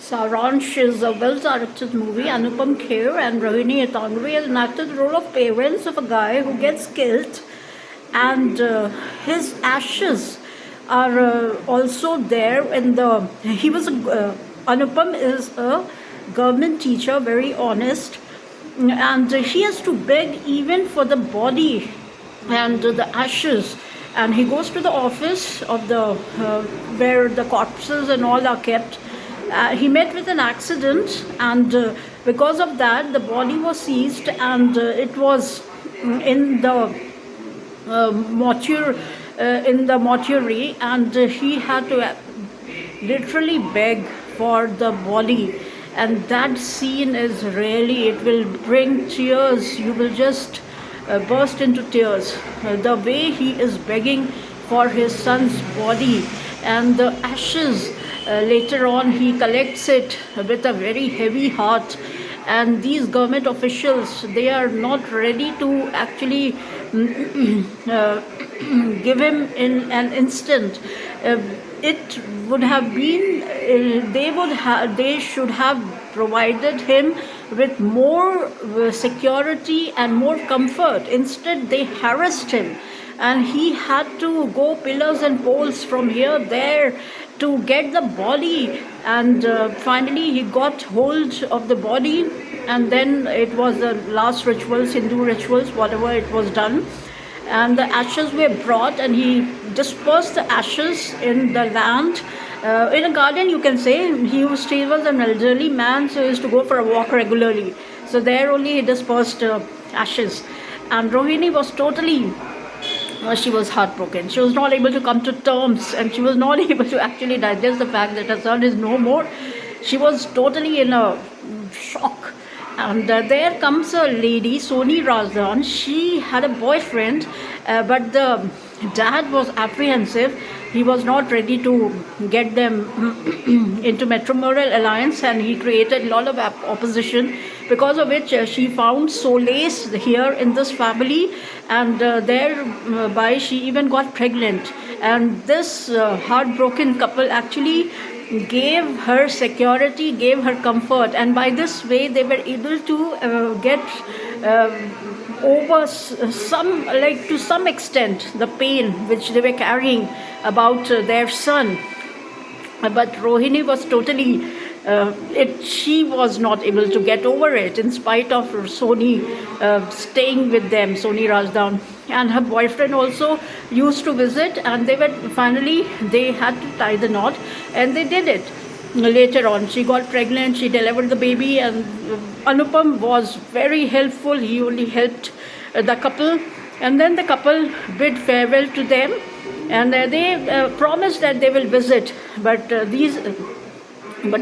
Saransh is a well-directed movie. Anupam Kher and Rohini Etangre has acted the role of parents of a guy who gets killed, and his ashes are also there in the. He was Anupam is a government teacher, very honest, and he has to beg even for the body and the ashes, and he goes to the office of the where the corpses and all are kept. He met with an accident, and because of that the body was seized, and it was in the mortuary, and he had to literally beg for the body. And that scene is really, it will bring tears. You will just burst into tears. The way he is begging for his son's body, and the ashes, later on he collects it with a very heavy heart. And these government officials, they are not ready to actually give him in an instant. It would have been, they should have provided him with more security and more comfort. Instead, they harassed him, and he had to go pillars and poles from here there to get the body. And finally he got hold of the body, and then it was the last rituals, Hindu rituals, whatever it was done, and the ashes were brought, and he dispersed the ashes in the land, in a garden, you can say. He was an elderly man, so he used to go for a walk regularly, so there only he dispersed ashes. And Rohini was totally, she was heartbroken. She was not able to come to terms, and she was not able to actually digest the fact that her son is no more. She was totally in a shock. And there comes a lady, Soni Razdan. She had a boyfriend, but the dad was apprehensive. He was not ready to get them into matrimonial alliance, and he created a lot of opposition, because of which she found solace here in this family, and thereby she even got pregnant. And this heartbroken couple actually gave her security, gave her comfort, and by this way they were able to get over some, like to some extent, the pain which they were carrying about their son. But Rohini was totally she was not able to get over it, in spite of Soni staying with them, Soni Razdan. And her boyfriend also used to visit, and they had to tie the knot, and they did it. Later on, she got pregnant, she delivered the baby, and Anupam was very helpful. He only helped the couple, and then the couple bid farewell to them, and they promised that they will visit, but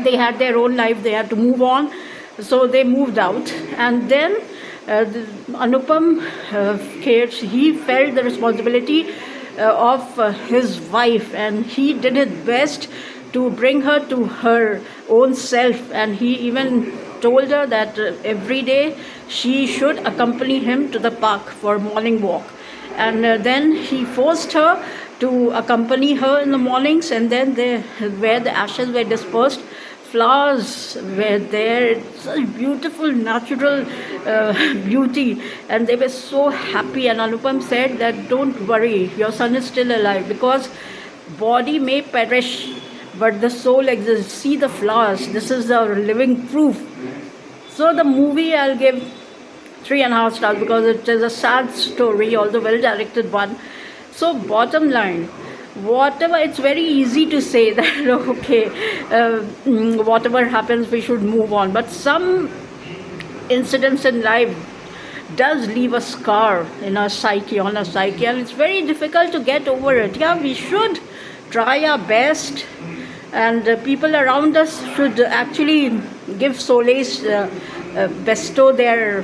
they had their own life, they had to move on, so they moved out. And then Anupam Kher, he felt the responsibility of his wife, and he did his best to bring her to her own self. And he even told her that every day she should accompany him to the park for morning walk. And then he forced her to accompany her in the mornings, and then where the ashes were dispersed, flowers were there. It's such beautiful natural beauty, and they were so happy. And Anupam said that don't worry, your son is still alive, because body may perish but the soul exists. See the flowers, this is the living proof. So the movie I'll give 3.5 stars, because it is a sad story, although well directed one. So bottom line, whatever, it's very easy to say that okay, whatever happens we should move on, but some incidents in life does leave a scar in our psyche, on our psyche, and it's very difficult to get over it. Yeah, we should try our best, and people around us should actually give solace, bestow their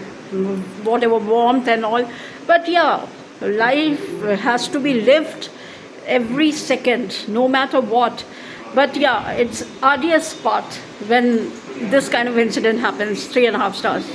whatever warmth and all. But yeah, life has to be lived every second, no matter what. But yeah, it's arduous part when this kind of incident happens. 3.5 stars.